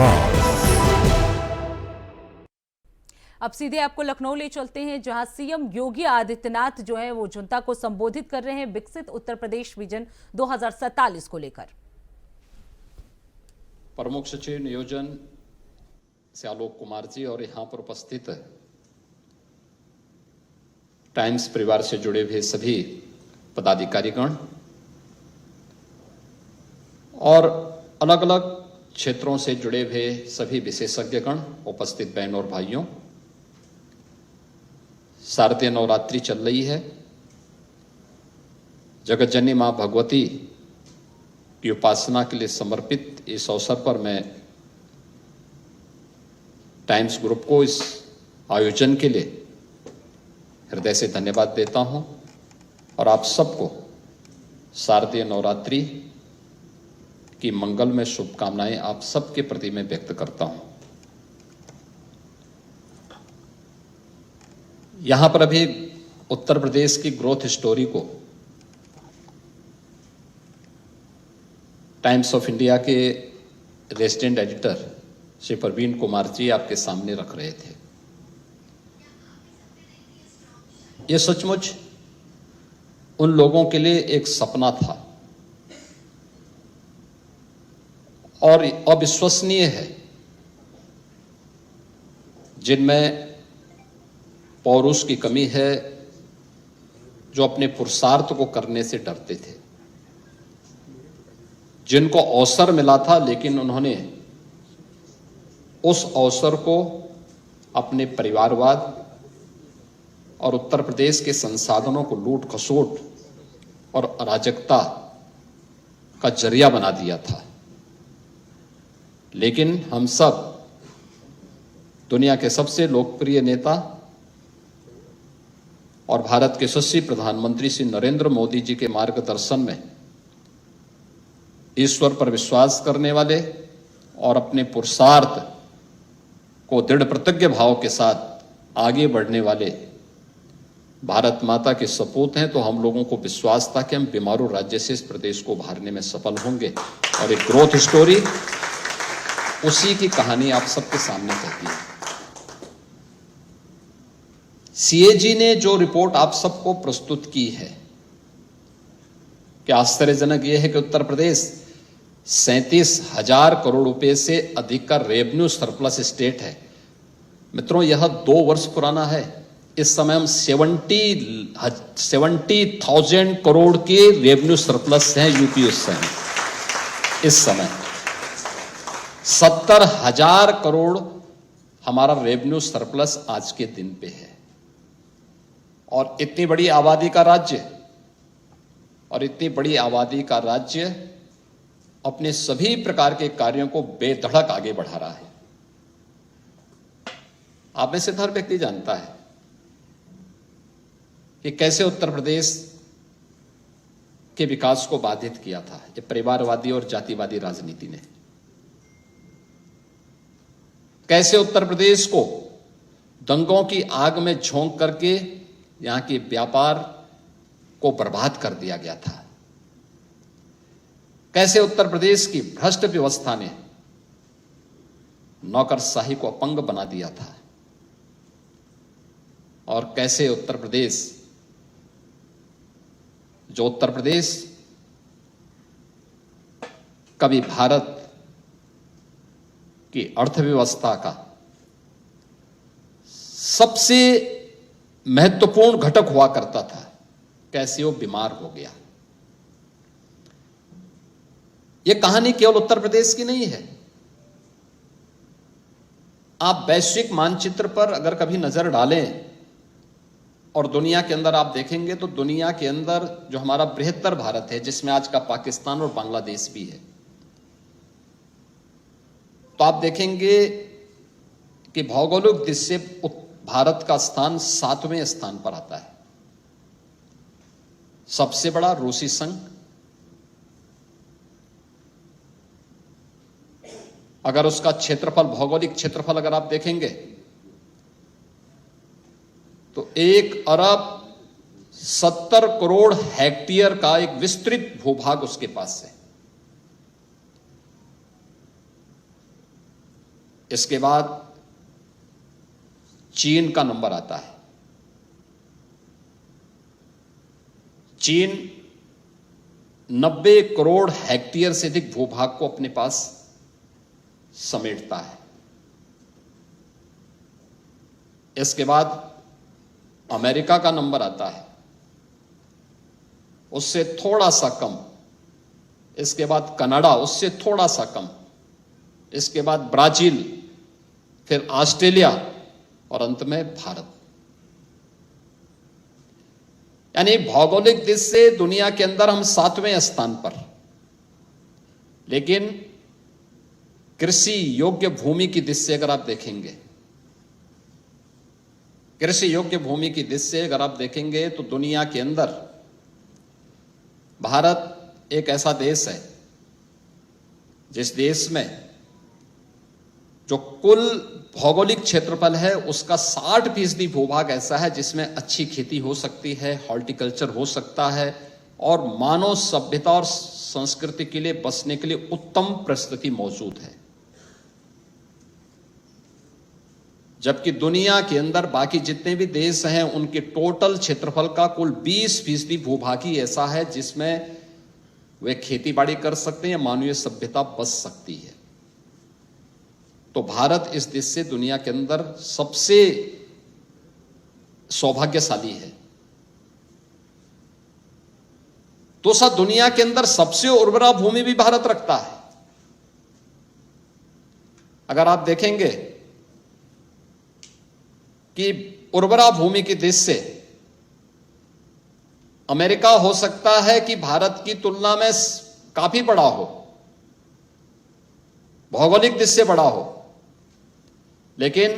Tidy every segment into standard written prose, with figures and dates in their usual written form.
आवाज। अब सीधे आपको लखनऊ ले चलते हैं, जहां सीएम योगी आदित्यनाथ जो है वो जनता को संबोधित कर रहे हैं विकसित उत्तर प्रदेश विजन 2047 को लेकर। प्रमुख सचिव नियोजन से आलोक कुमार जी और यहां पर उपस्थित टाइम्स परिवार से जुड़े हुए सभी पदाधिकारीगण और अलग अलग क्षेत्रों से जुड़े हुए सभी विशेषज्ञगण, उपस्थित बहनों और भाइयों, शारदीय नवरात्रि चल रही है। जगत जननी मां भगवती की उपासना के लिए समर्पित इस अवसर पर मैं टाइम्स ग्रुप को इस आयोजन के लिए हृदय से धन्यवाद देता हूं और आप सबको शारदीय नवरात्रि की मंगलमय शुभकामनाएं आप सबके प्रति मैं व्यक्त करता हूं। यहां पर अभी उत्तर प्रदेश की ग्रोथ स्टोरी को टाइम्स ऑफ इंडिया के रेजिडेंट एडिटर श्री प्रवीण कुमार जी आपके सामने रख रहे थे। यह सचमुच उन लोगों के लिए एक सपना था और अविश्वसनीय है जिनमें पौरुष की कमी है, जो अपने पुरुषार्थ को करने से डरते थे, जिनको अवसर मिला था लेकिन उन्होंने उस अवसर को अपने परिवारवाद और उत्तर प्रदेश के संसाधनों को लूट खसोट और अराजकता का जरिया बना दिया था। लेकिन हम सब दुनिया के सबसे लोकप्रिय नेता और भारत के यशस्वी प्रधानमंत्री श्री नरेंद्र मोदी जी के मार्गदर्शन में ईश्वर पर विश्वास करने वाले और अपने पुरुषार्थ को दृढ़ प्रतिज्ञ भाव के साथ आगे बढ़ने वाले भारत माता के सपूत हैं। तो हम लोगों को विश्वास था कि हम बीमारू राज्य से इस प्रदेश को उभारने में सफल होंगे और एक ग्रोथ स्टोरी उसी की कहानी आप सबके सामने कहती है। सीएजी ने जो रिपोर्ट आप सबको प्रस्तुत की है, क्या आश्चर्यजनक यह है कि उत्तर प्रदेश 37,000 करोड़ रुपए से अधिक का रेवेन्यू सरप्लस स्टेट है। मित्रों, यह 2 वर्ष पुराना है। इस समय हम 70,000 करोड़ के रेवेन्यू सरप्लस हैं यूपी उस समय। इस समय 70,000 करोड़ हमारा रेवेन्यू सरप्लस आज के दिन पे है। और इतनी बड़ी आबादी का राज्य अपने सभी प्रकार के कार्यों को बेधड़क आगे बढ़ा रहा है। आप में से हर व्यक्ति जानता है कि कैसे उत्तर प्रदेश के विकास को बाधित किया था ये परिवारवादी और जातिवादी राजनीति ने। कैसे उत्तर प्रदेश को दंगों की आग में झोंक करके यहां के व्यापार को बर्बाद कर दिया गया था। कैसे उत्तर प्रदेश की भ्रष्ट व्यवस्था ने नौकरशाही को अपंग बना दिया था और कैसे उत्तर प्रदेश कभी भारत की अर्थव्यवस्था का सबसे महत्वपूर्ण घटक हुआ करता था, कैसे वो बीमार हो गया। यह कहानी केवल उत्तर प्रदेश की नहीं है। आप वैश्विक मानचित्र पर अगर कभी नजर डालें और दुनिया के अंदर आप देखेंगे तो दुनिया के अंदर जो हमारा बृहत्तर भारत है, जिसमें आज का पाकिस्तान और बांग्लादेश भी है, तो आप देखेंगे कि भौगोलिक दृष्टि से भारत का स्थान 7वें स्थान पर आता है। सबसे बड़ा रूसी संघ, अगर उसका क्षेत्रफल, भौगोलिक क्षेत्रफल अगर आप देखेंगे तो 1,70 करोड़ हेक्टेयर का एक विस्तृत भूभाग उसके पास है। इसके बाद चीन का नंबर आता है। चीन 90 करोड़ हेक्टेयर से अधिक भूभाग को अपने पास समेटता है। इसके बाद अमेरिका का नंबर आता है, उससे थोड़ा सा कम। इसके बाद कनाडा, उससे थोड़ा सा कम। इसके बाद ब्राजील, फिर ऑस्ट्रेलिया और अंत में भारत। यानी भौगोलिक दृष्टि से दुनिया के अंदर हम 7वें स्थान पर, लेकिन कृषि योग्य भूमि की दृष्टि से अगर आप देखेंगे, कृषि योग्य भूमि की दृष्टि से अगर आप देखेंगे तो दुनिया के अंदर भारत एक ऐसा देश है जिस देश में जो कुल भौगोलिक क्षेत्रफल है उसका 60% भूभाग ऐसा है जिसमें अच्छी खेती हो सकती है, हॉर्टिकल्चर हो सकता है और मानव सभ्यता और संस्कृति के लिए बसने के लिए उत्तम परिस्थिति मौजूद है। जबकि दुनिया के अंदर बाकी जितने भी देश हैं उनके टोटल क्षेत्रफल का कुल 20% भूभाग ही ऐसा है जिसमें वे खेती बाड़ी कर सकते हैं, मानवीय सभ्यता बस सकती है। तो भारत इस देश से दुनिया के अंदर सबसे सौभाग्यशाली है। तो सब दुनिया के अंदर सबसे उर्वरा भूमि भी भारत रखता है। अगर आप देखेंगे कि उर्वरा भूमि की दृष्टि से अमेरिका हो सकता है कि भारत की तुलना में काफी बड़ा हो, भौगोलिक दृष्टि से बड़ा हो, लेकिन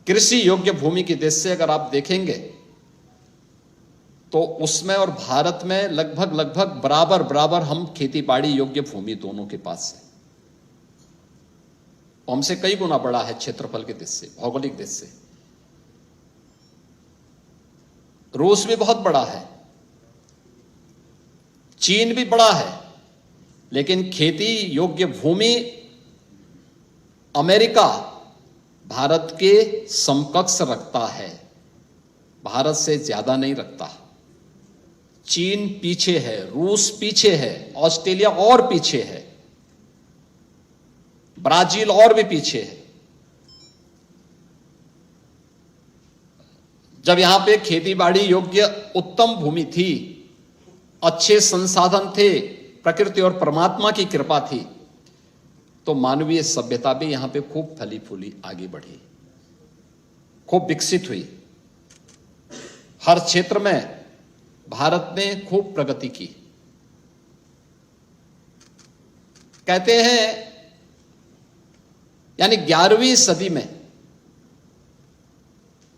कृषि योग्य भूमि की दृष्टि से अगर आप देखेंगे तो उसमें और भारत में लगभग बराबर हम खेती बाड़ी योग्य भूमि दोनों के पास है। हमसे कई गुना बड़ा है क्षेत्रफल की दृष्टि से, भौगोलिक दृष्टि से। रूस भी बहुत बड़ा है, चीन भी बड़ा है, लेकिन खेती योग्य भूमि अमेरिका भारत के समकक्ष रखता है, भारत से ज्यादा नहीं रखता। चीन पीछे है, रूस पीछे है, ऑस्ट्रेलिया और पीछे है, ब्राजील और भी पीछे है। जब यहां पे खेती बाड़ी योग्य उत्तम भूमि थी, अच्छे संसाधन थे, प्रकृति और परमात्मा की कृपा थी, तो मानवीय सभ्यता भी यहां पे खूब फली फूली आगे बढ़ी, खूब विकसित हुई। हर क्षेत्र में भारत ने खूब प्रगति की। कहते हैं यानी 11वीं सदी में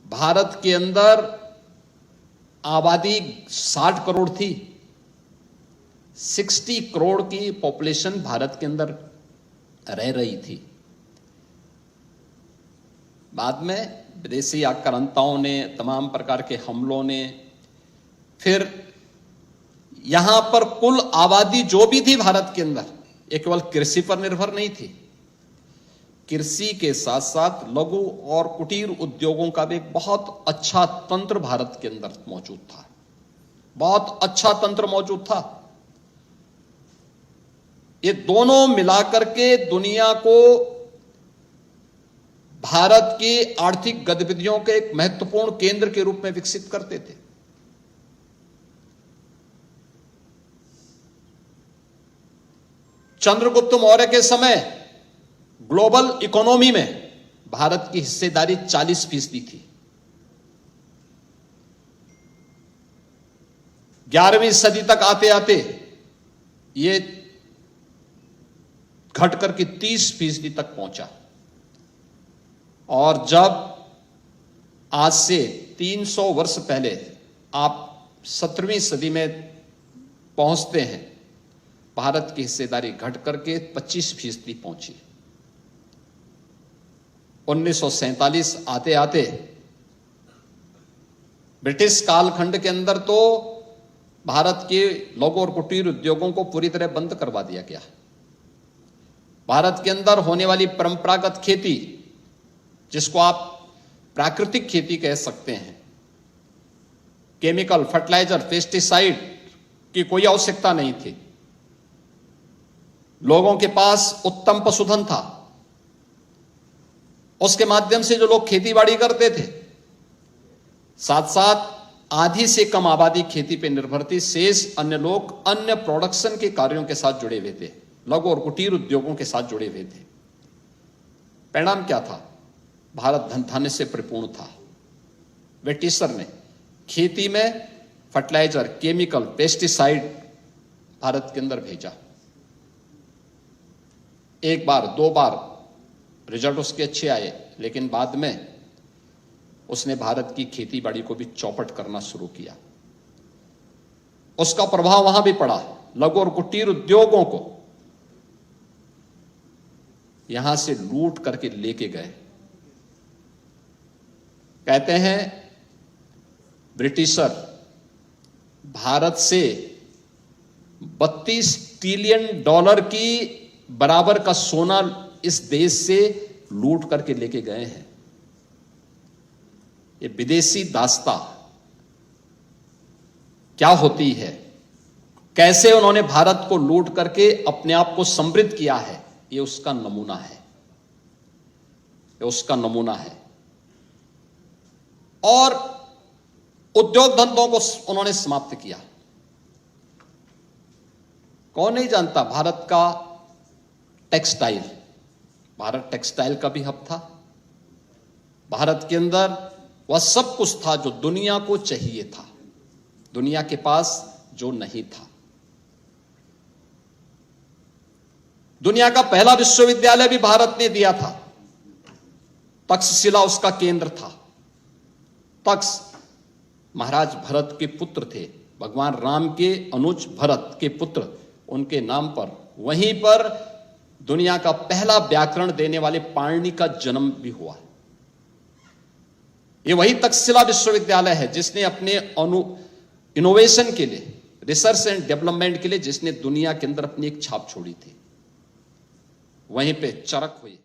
भारत के अंदर आबादी 60 करोड़ थी, 60 करोड़ की पॉपुलेशन भारत के अंदर रह रही थी। बाद में विदेशी आक्रांताओं ने, तमाम प्रकार के हमलों ने, फिर यहां पर कुल आबादी जो भी थी भारत के अंदर, ये केवल कृषि पर निर्भर नहीं थी। कृषि के साथ साथ लघु और कुटीर उद्योगों का भी एक बहुत अच्छा तंत्र भारत के अंदर मौजूद था, बहुत अच्छा तंत्र मौजूद था। ये दोनों मिलाकर के दुनिया को भारत की आर्थिक गतिविधियों के एक महत्वपूर्ण केंद्र के रूप में विकसित करते थे। चंद्रगुप्त मौर्य के समय ग्लोबल इकोनॉमी में भारत की हिस्सेदारी 40% थी। 11वीं सदी तक आते आते ये घटकर के 30% तक पहुंचा, और जब आज से 300 वर्ष पहले आप 17वीं सदी में पहुंचते हैं, भारत की हिस्सेदारी घट करके 25% पहुंची। 1947 आते आते ब्रिटिश कालखंड के अंदर तो भारत के लघु और कुटीर उद्योगों को पूरी तरह बंद करवा दिया गया। भारत के अंदर होने वाली परंपरागत खेती, जिसको आप प्राकृतिक खेती कह सकते हैं, केमिकल, फर्टिलाइजर, पेस्टिसाइड की कोई आवश्यकता नहीं थी। लोगों के पास उत्तम पशुधन था, उसके माध्यम से जो लोग खेती बाड़ी करते थे, साथ साथ आधी से कम आबादी खेती पे निर्भर थी, शेष अन्य लोग अन्य प्रोडक्शन के कार्यों के साथ जुड़े हुए थे, लघु और कुटीर उद्योगों के साथ जुड़े हुए थे। परिणाम क्या था? भारत धन धान्य से परिपूर्ण था। ब्रिटिशर ने खेती में फर्टिलाइजर, केमिकल, पेस्टिसाइड भारत के अंदर भेजा। एक बार, दो बार रिजल्ट उसके अच्छे आए, लेकिन बाद में उसने भारत की खेती बाड़ी को भी चौपट करना शुरू किया। उसका प्रभाव वहां भी पड़ा। लघु और कुटीर उद्योगों को यहां से लूट करके लेके गए। कहते हैं ब्रिटिशर भारत से $32 ट्रिलियन की बराबर का सोना इस देश से लूट करके लेके गए हैं। ये विदेशी दास्ता क्या होती है, कैसे उन्होंने भारत को लूट करके अपने आप को समृद्ध किया है, ये उसका नमूना है, ये उसका नमूना है। और उद्योग धंधों को उन्होंने समाप्त किया। कौन नहीं जानता भारत का टेक्सटाइल, भारत टेक्सटाइल का भी हब था। भारत के अंदर वह सब कुछ था जो दुनिया को चाहिए था, दुनिया के पास जो नहीं था। दुनिया का पहला विश्वविद्यालय भी भारत ने दिया था। तक्षशिला उसका केंद्र था। तक्ष महाराज भरत के पुत्र थे, भगवान राम के अनुज भरत के पुत्र, उनके नाम पर वहीं पर दुनिया का पहला व्याकरण देने वाले पाणिनि का जन्म भी हुआ। ये वही तक्षशिला विश्वविद्यालय है जिसने अपने इनोवेशन के लिए, रिसर्च एंड डेवलपमेंट के लिए, जिसने दुनिया के अंदर अपनी एक छाप छोड़ी थी। वहीं पे चरक हुई।